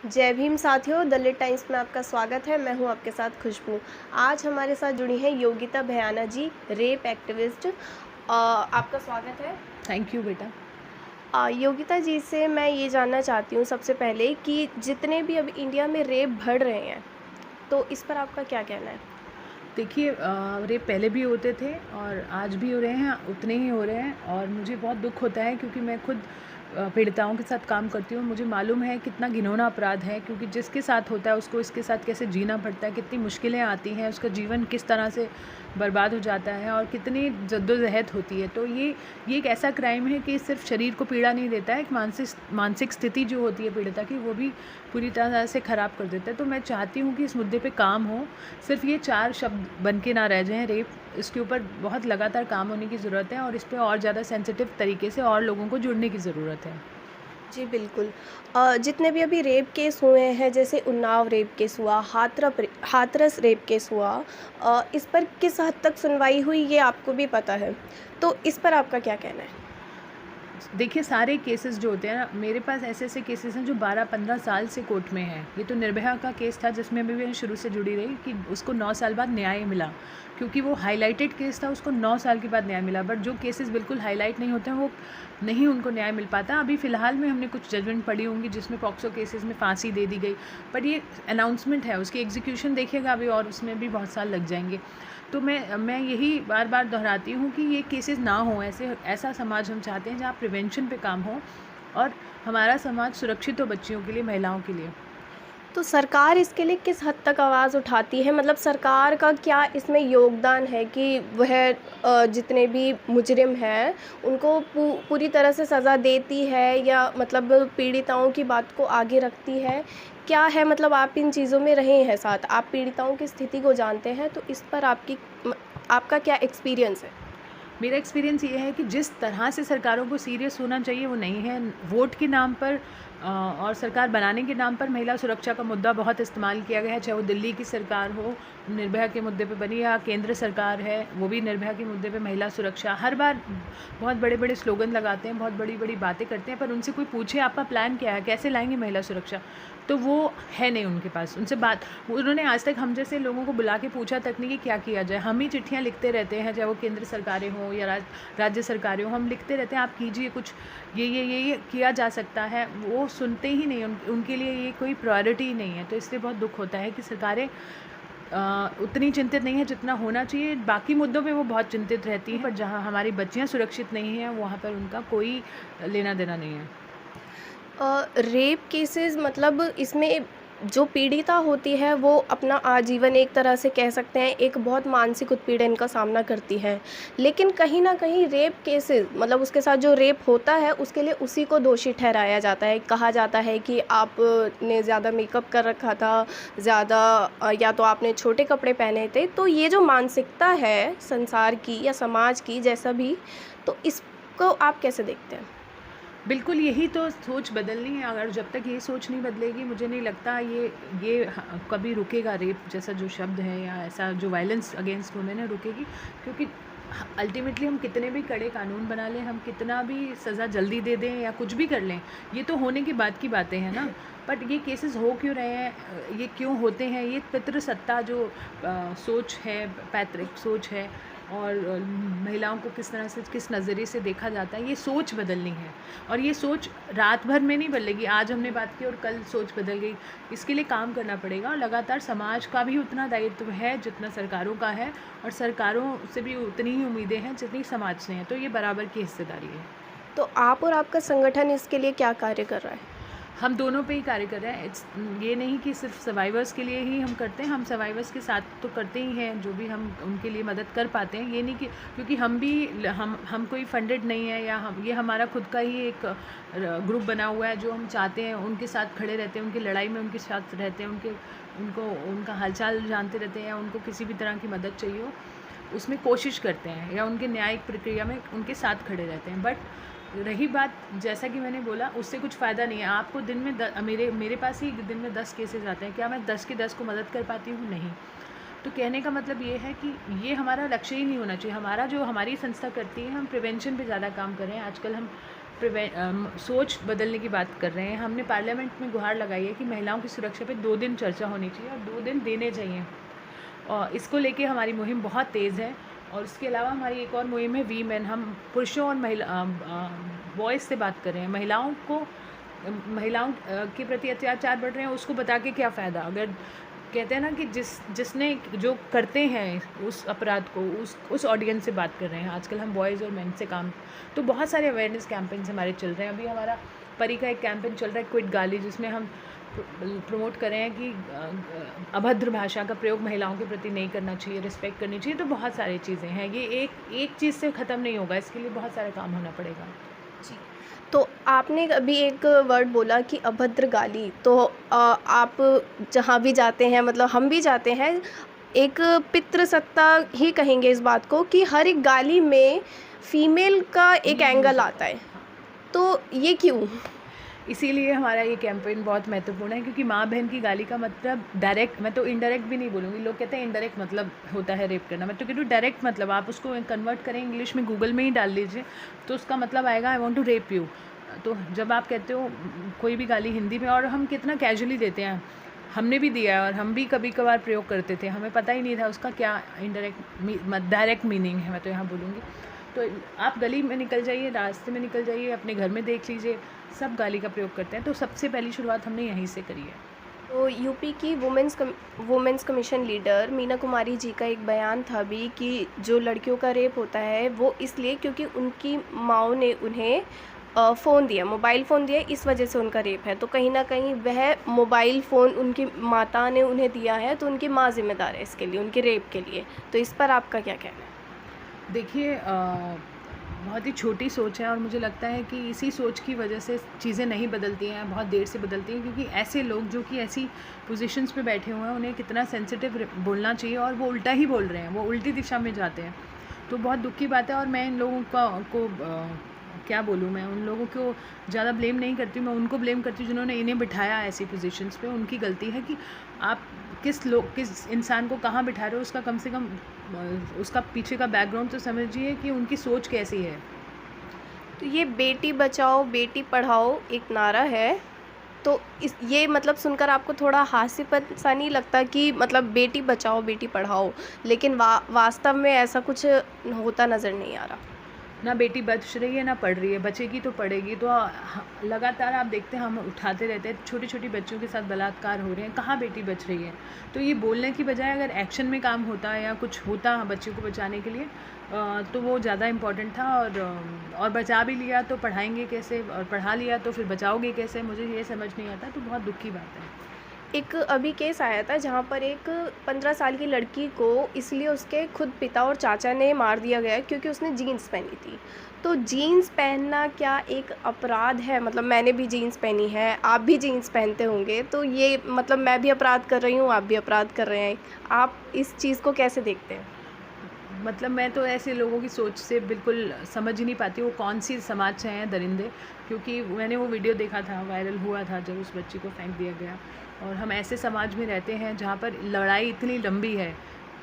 जय भीम साथियों, दलित टाइम्स में आपका स्वागत है। मैं हूं आपके साथ खुशबू। आज हमारे साथ जुड़ी हैं योगिता भयाना जी, रेप एक्टिविस्ट। आपका स्वागत है। थैंक यू बेटा। योगिता जी से मैं ये जानना चाहती हूँ सबसे पहले कि जितने भी अब इंडिया में रेप बढ़ रहे हैं, तो इस पर आपका क्या कहना है? देखिए रेप पहले भी होते थे और आज भी हो रहे हैं, उतने ही हो रहे हैं और मुझे बहुत दुःख होता है क्योंकि मैं खुद पीड़िताओं के साथ काम करती हूँ। मुझे मालूम है कितना घिनौना अपराध है, क्योंकि जिसके साथ होता है उसको इसके साथ कैसे जीना पड़ता है, कितनी मुश्किलें आती हैं, उसका जीवन किस तरह से बर्बाद हो जाता है और कितनी जद्दोजहद होती है। तो ये एक ऐसा क्राइम है कि सिर्फ शरीर को पीड़ा नहीं देता है, एक मानसिक स्थिति जो होती है पीड़िता की, वो भी पूरी तरह से ख़राब कर देता है। तो मैं चाहती हूँ कि इस मुद्दे पे काम हो, सिर्फ ये 4 शब्द बन के ना रह जाएँ रेप। इसके ऊपर बहुत लगातार काम होने की ज़रूरत है और इस पे और ज़्यादा सेंसिटिव तरीके से और लोगों को जुड़ने की ज़रूरत है। जी बिल्कुल। जितने भी अभी रेप केस हुए हैं, जैसे उन्नाव रेप केस हुआ, हाथरस रेप केस हुआ, इस पर किस हद तक सुनवाई हुई ये आपको भी पता है। तो इस पर आपका क्या कहना है? देखिए सारे केसेस जो होते हैं ना, मेरे पास ऐसे केसेस हैं जो 12-15 साल से कोर्ट में हैं। ये तो निर्भया का केस था जिसमें भी मैं शुरू से जुड़ी रही कि उसको 9 साल बाद न्याय मिला, क्योंकि वो हाईलाइटेड केस था, उसको 9 साल के बाद न्याय मिला। बट जो केसेस बिल्कुल हाईलाइट नहीं होते हैं वो नहीं, उनको न्याय मिल पाता। अभी फ़िलहाल में हमने कुछ जजमेंट पढ़ी होंगी जिसमें पॉक्सो केसेस में फांसी दे दी गई, बट ये अनाउंसमेंट है, उसकी एग्जीक्यूशन देखिएगा अभी और उसमें भी बहुत साल लग जाएंगे। तो मैं यही बार बार दोहराती हूँ कि ये केसेस ना हो। ऐसा समाज हम चाहते हैं जहाँ प्रिवेंशन पे काम हो और हमारा समाज सुरक्षित हो बच्चियों के लिए, महिलाओं के लिए। तो सरकार इसके लिए किस हद तक आवाज़ उठाती है? मतलब सरकार का क्या इसमें योगदान है कि वह जितने भी मुजरिम हैं उनको पूरी तरह से सज़ा देती है, या मतलब पीड़िताओं की बात को आगे रखती है? क्या है, मतलब आप इन चीज़ों में रहे हैं साथ, आप पीड़िताओं की स्थिति को जानते हैं, तो इस पर आपका क्या एक्सपीरियंस है? मेरा एक्सपीरियंस ये है कि जिस तरह से सरकारों को सीरियस होना चाहिए वो नहीं है। वोट के नाम पर और सरकार बनाने के नाम पर महिला सुरक्षा का मुद्दा बहुत इस्तेमाल किया गया है, चाहे वो दिल्ली की सरकार हो, निर्भया के मुद्दे पे बनी, या केंद्र सरकार है वो भी निर्भया के मुद्दे पे महिला सुरक्षा। हर बार बहुत बड़े बड़े स्लोगन लगाते हैं, बहुत बड़ी बड़ी बातें करते हैं, पर उनसे कोई पूछे आपका प्लान क्या है, कैसे लाएंगे महिला सुरक्षा, तो वो है नहीं उनके पास। उनसे बात उन्होंने आज तक हम जैसे लोगों को बुला के पूछा तक नहीं कि क्या किया जाए। हम ही चिट्ठियाँ लिखते रहते हैं, चाहे वो केंद्र सरकारें हों या राज्य सरकारें हों, हम लिखते रहते हैं आप कीजिए कुछ, ये किया जा सकता है। वो सुनते ही नहीं, उनके लिए ये कोई प्रायोरिटी ही नहीं है। तो इसलिए बहुत दुख होता है कि सरकारें उतनी चिंतित नहीं है जितना होना चाहिए। बाकी मुद्दों पे वो बहुत चिंतित रहती हैं, पर जहाँ हमारी बच्चियाँ सुरक्षित नहीं हैं वहाँ पर उनका कोई लेना देना नहीं है। रेप केसेस, मतलब इसमें जो पीड़िता होती है वो अपना आजीवन, एक तरह से कह सकते हैं, एक बहुत मानसिक उत्पीड़न का सामना करती है। लेकिन कहीं ना कहीं रेप केसेस, मतलब उसके साथ जो रेप होता है उसके लिए उसी को दोषी ठहराया जाता है। कहा जाता है कि आपने ज़्यादा मेकअप कर रखा था, ज़्यादा या तो आपने छोटे कपड़े पहने थे। तो ये जो मानसिकता है संसार की या समाज की, जैसा भी, तो इसको आप कैसे देखते हैं? बिल्कुल, यही तो सोच बदलनी है। अगर जब तक ये सोच नहीं बदलेगी, मुझे नहीं लगता ये कभी रुकेगा। रेप जैसा जो शब्द है या ऐसा जो वायलेंस अगेंस्ट वुमेन है, रुकेगी। क्योंकि अल्टीमेटली हम कितने भी कड़े कानून बना लें, हम कितना भी सज़ा जल्दी दे दें या कुछ भी कर लें, ये तो होने के बाद की बातें हैं ना। बट ये केसेस हो क्यों रहे हैं, ये क्यों होते हैं, ये पितृसत्ता जो सोच है, पैतृक सोच है, और महिलाओं को किस तरह से, किस नज़रिए से देखा जाता है, ये सोच बदलनी है। और ये सोच रात भर में नहीं बदलेगी। आज हमने बात की और कल सोच बदल गई। इसके लिए काम करना पड़ेगा और लगातार समाज का भी उतना दायित्व है जितना सरकारों का है, और सरकारों से भी उतनी ही उम्मीदें हैं जितनी समाज से हैं। तो ये बराबर की हिस्सेदारी है। तो आप और आपका संगठन इसके लिए क्या कार्य कर रहा है? हम दोनों पे ही कार्य कर रहे हैं। ये नहीं कि सिर्फ सर्वाइवर्स के लिए ही हम करते हैं, हम सर्वाइवर्स के साथ तो करते ही हैं जो भी हम उनके लिए मदद कर पाते हैं। ये नहीं कि क्योंकि हम कोई फंडेड नहीं है, या ये हमारा खुद का ही एक ग्रुप बना हुआ है जो हम चाहते हैं उनके साथ खड़े रहते हैं, उनकी लड़ाई में उनके साथ रहते हैं, उनका हालचाल जानते रहते हैं, या उनको किसी भी तरह की मदद चाहिए हो उसमें कोशिश करते हैं, या उनके न्यायिक प्रक्रिया में उनके साथ खड़े रहते हैं। बट रही बात, जैसा कि मैंने बोला, उससे कुछ फ़ायदा नहीं है। आपको दिन में मेरे पास ही दिन में 10 केसेस आते हैं, क्या मैं 10 के 10 को मदद कर पाती हूँ? नहीं। तो कहने का मतलब ये है कि ये हमारा लक्ष्य ही नहीं होना चाहिए। हमारा जो हमारी संस्था करती है, हम प्रिवेंशन पे ज़्यादा काम कर रहे हैं। आजकल हम सोच बदलने की बात कर रहे हैं। हमने पार्लियामेंट में गुहार लगाई है कि महिलाओं की सुरक्षा पे 2 दिन चर्चा होनी चाहिए और 2 दिन देने चाहिए। और इसको लेके हमारी मुहिम बहुत तेज़ है। और इसके अलावा हमारी एक और मुहिम है वी मेन। हम पुरुषों और बॉयज़ से बात कर रहे हैं। महिलाओं के प्रति अत्याचार बढ़ रहे हैं, उसको बता के क्या फ़ायदा। अगर कहते हैं ना कि जिसने जो करते हैं उस अपराध को, उस ऑडियंस से बात कर रहे हैं। आजकल हम बॉयज़ और मेन से काम, तो बहुत सारे अवेयरनेस कैंपेन्स हमारे चल रहे हैं। अभी हमारा परी का एक कैंपेन चल रहा है क्विट गाली, जिसमें हम प्रमोट कर रहे हैं कि अभद्र भाषा का प्रयोग महिलाओं के प्रति नहीं करना चाहिए, रिस्पेक्ट करनी चाहिए। तो बहुत सारी चीज़ें हैं, ये एक चीज़ से ख़त्म नहीं होगा, इसके लिए बहुत सारा काम होना पड़ेगा। जी। तो आपने अभी एक वर्ड बोला कि अभद्र गाली, तो आप जहाँ भी जाते हैं, मतलब हम भी जाते हैं, एक पितृसत्ता ही कहेंगे इस बात को, कि हर एक गाली में फीमेल का एक एंगल आता है, तो ये क्यों? इसीलिए हमारा ये कैंपेन बहुत महत्वपूर्ण है, क्योंकि माँ बहन की गाली का मतलब डायरेक्ट, मैं तो इनडायरेक्ट भी नहीं बोलूँगी। लोग कहते हैं इनडायरेक्ट मतलब होता है रेप करना, मैं तो कहती हूँ डायरेक्ट मतलब। आप उसको कन्वर्ट करें इंग्लिश में, गूगल में ही डाल लीजिए, तो उसका मतलब आएगा I want to rape you. तो जब आप कहते हो कोई भी गाली हिंदी में, और हम कितना कैजुअली देते हैं, हमने भी दिया है और हम भी कभी कभार प्रयोग करते थे, हमें पता ही नहीं था उसका क्या डायरेक्ट मीनिंग है, मैं तो यहाँ बोलूँगी। तो आप गली में निकल जाइए, रास्ते में निकल जाइए, अपने घर में देख लीजिए, सब गाली का प्रयोग करते हैं। तो सबसे पहली शुरुआत हमने यहीं से करी है। तो यूपी की women's commission leader Meena Kumari ji का एक बयान था भी कि जो लड़कियों का रेप होता है वो इसलिए क्योंकि उनकी माँओं ने उन्हें फ़ोन दिया, मोबाइल फ़ोन दिया, इस वजह से उनका रेप है। तो कहीं ना कहीं वह मोबाइल फ़ोन उनकी माता ने उन्हें दिया है, तो उनकी माँ ज़िम्मेदार है इसके लिए, उनके रेप के लिए। तो इस पर आपका क्या कहना है? देखिए, बहुत ही छोटी सोच है, और मुझे लगता है कि इसी सोच की वजह से चीज़ें नहीं बदलती हैं, बहुत देर से बदलती हैं। क्योंकि ऐसे लोग जो कि ऐसी पोजीशंस पे बैठे हुए हैं, उन्हें कितना सेंसिटिव बोलना चाहिए, और वो उल्टा ही बोल रहे हैं, वो उल्टी दिशा में जाते हैं। तो बहुत दुख की बात है। और मैं इन लोगों को क्या बोलूँ, मैं उन लोगों को ज़्यादा ब्लेम नहीं करती, मैं उनको ब्लेम करती हूँ जिन्होंने इन्हें बिठाया ऐसी पोजीशंस पे। उनकी गलती है कि आप किस इंसान को कहाँ बिठा रहे हो, उसका कम से कम उसका पीछे का बैकग्राउंड तो समझिए कि उनकी सोच कैसी है। तो ये बेटी बचाओ बेटी पढ़ाओ एक नारा है, तो ये मतलब सुनकर आपको थोड़ा हास्यपद सा नहीं लगता कि मतलब बेटी बचाओ बेटी पढ़ाओ, लेकिन वास्तव में ऐसा कुछ होता नज़र नहीं आ रहा? ना बेटी बच रही है ना पढ़ रही है, बचेगी तो पढ़ेगी। तो लगातार आप देखते हैं हम उठाते रहते हैं, छोटी छोटी बच्चियों के साथ बलात्कार हो रहे हैं, कहाँ बेटी बच रही है। तो ये बोलने की बजाय अगर एक्शन में काम होता या कुछ होता बच्चियों को बचाने के लिए, तो वो ज़्यादा इम्पॉर्टेंट था। और बचा भी लिया तो पढ़ाएंगे कैसे, और पढ़ा लिया तो फिर बचाओगे कैसे, मुझे ये समझ नहीं आता। तो बहुत दुख की बात है। एक अभी केस आया था जहाँ पर एक 15 साल की लड़की को इसलिए उसके खुद पिता और चाचा ने मार दिया गया क्योंकि उसने जीन्स पहनी थी। तो जीन्स पहनना क्या एक अपराध है? मतलब मैंने भी जीन्स पहनी है, आप भी जीन्स पहनते होंगे, तो ये मतलब मैं भी अपराध कर रही हूँ, आप भी अपराध कर रहे हैं। आप इस चीज़ को कैसे देखते हैं? मतलब मैं तो ऐसे लोगों की सोच से बिल्कुल समझ ही नहीं पाती, वो कौन सी समाज से हैं दरिंदे। क्योंकि मैंने वो वीडियो देखा था, वायरल हुआ था, जब उस बच्ची को फेंक दिया गया। और हम ऐसे समाज में रहते हैं जहाँ पर लड़ाई इतनी लंबी है,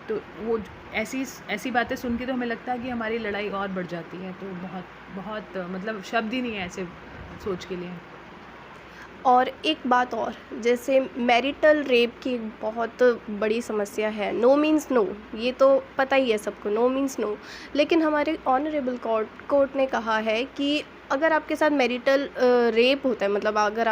तो वो ऐसी बातें सुन के तो हमें लगता है कि हमारी लड़ाई और बढ़ जाती है। तो बहुत बहुत मतलब शब्द ही नहीं है ऐसे सोच के लिए। और एक बात और, जैसे मैरिटल रेप की एक बहुत बड़ी समस्या है। नो मीन्स नो, ये तो पता ही है सबको, नो मीन्स नो। लेकिन हमारे ऑनरेबल कोर्ट ने कहा है कि अगर आपके साथ मैरिटल रेप होता है, मतलब अगर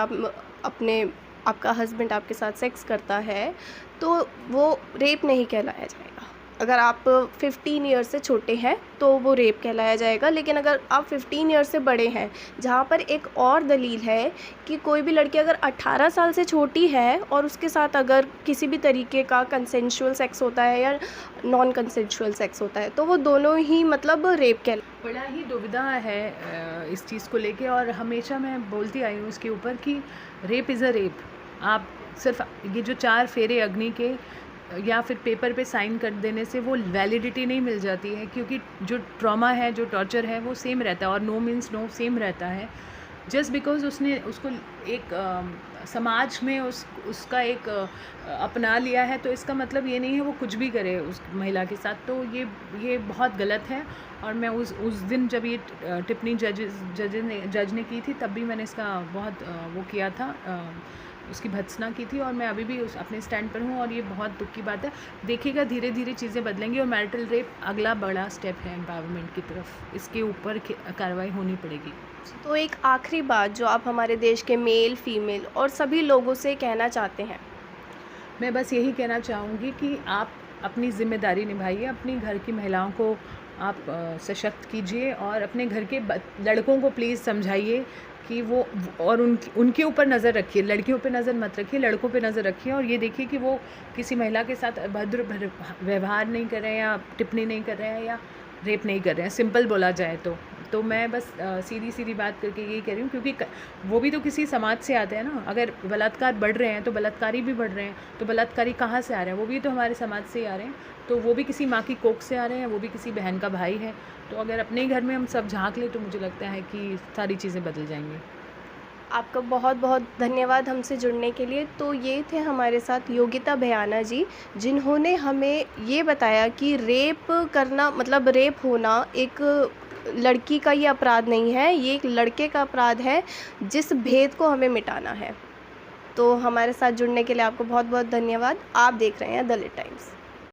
आपका हस्बैंड आपके साथ सेक्स करता है, तो वो रेप नहीं कहलाया जाएगा। अगर आप 15 ईयर से छोटे हैं तो वो रेप कहलाया जाएगा। लेकिन अगर आप 15 ईयर से बड़े हैं, जहाँ पर एक और दलील है कि कोई भी लड़की अगर 18 साल से छोटी है और उसके साथ अगर किसी भी तरीके का कंसेंशुअल सेक्स होता है या नॉन कंसेंशुअल सेक्स होता है, तो वो दोनों ही मतलब रेप बड़ा ही दुविधा है इस चीज़ को लेके। और हमेशा मैं बोलती आई हूँ इसके ऊपर कि रेप इज़ अ रेप। आप सिर्फ ये जो 4 फेरे अग्नि के या फिर पेपर पे साइन कर देने से वो वैलिडिटी नहीं मिल जाती है, क्योंकि जो ट्रॉमा है, जो टॉर्चर है, वो सेम रहता है। और नो मीन्स नो सेम रहता है। जस्ट बिकॉज उसने उसको एक समाज में उसका एक अपना लिया है, तो इसका मतलब ये नहीं है वो कुछ भी करे उस महिला के साथ। तो ये बहुत गलत है। और मैं उस दिन जब ये टिप्पणी जज ने की थी, तब भी मैंने इसका बहुत वो किया था, उसकी भर्त्सना की थी। और मैं अभी भी अपने स्टैंड पर हूँ, और ये बहुत दुख की बात है। देखिएगा धीरे धीरे चीज़ें बदलेंगी, और मैरिटल रेप अगला बड़ा स्टेप है एम्पावरमेंट की तरफ। इसके ऊपर कार्रवाई होनी पड़ेगी। तो एक आखिरी बात जो आप हमारे देश के मेल, फीमेल और सभी लोगों से कहना चाहते हैं? मैं बस यही कहना चाहूँगी कि आप अपनी ज़िम्मेदारी निभाइए, अपनी घर की महिलाओं को आप सशक्त कीजिए, और अपने घर के लड़कों को प्लीज़ समझाइए कि वो और उनके ऊपर नज़र रखिए। लड़कियों पे नज़र मत रखिए, लड़कों पे नज़र रखिए, और ये देखिए कि वो किसी महिला के साथ अभद्र व्यवहार नहीं कर रहे हैं, या टिप्पणी नहीं कर रहे हैं, या रेप नहीं कर रहे हैं, सिंपल बोला जाए तो मैं बस सीधी बात करके यही कह रही हूँ, क्योंकि वो भी तो किसी समाज से आते हैं ना। अगर बलात्कार बढ़ रहे हैं तो बलात्कारी भी बढ़ रहे हैं, तो बलात्कारी कहाँ से आ रहे हैं? वो भी तो हमारे समाज से ही आ रहे हैं। तो वो भी किसी माँ की कोख से आ रहे हैं, वो भी किसी बहन का भाई है। तो अगर अपने ही घर में हम सब झाँक लें, तो मुझे लगता है कि सारी चीज़ें बदल जाएंगी। आपका बहुत बहुत धन्यवाद हमसे जुड़ने के लिए। तो ये थे हमारे साथ योगिता भयाना जी, जिन्होंने हमें ये बताया कि रेप करना मतलब रेप होना एक लड़की का ये अपराध नहीं है, ये एक लड़के का अपराध है, जिस भेद को हमें मिटाना है। तो हमारे साथ जुड़ने के लिए आपको बहुत बहुत धन्यवाद। आप देख रहे हैं द लिट टाइम्स।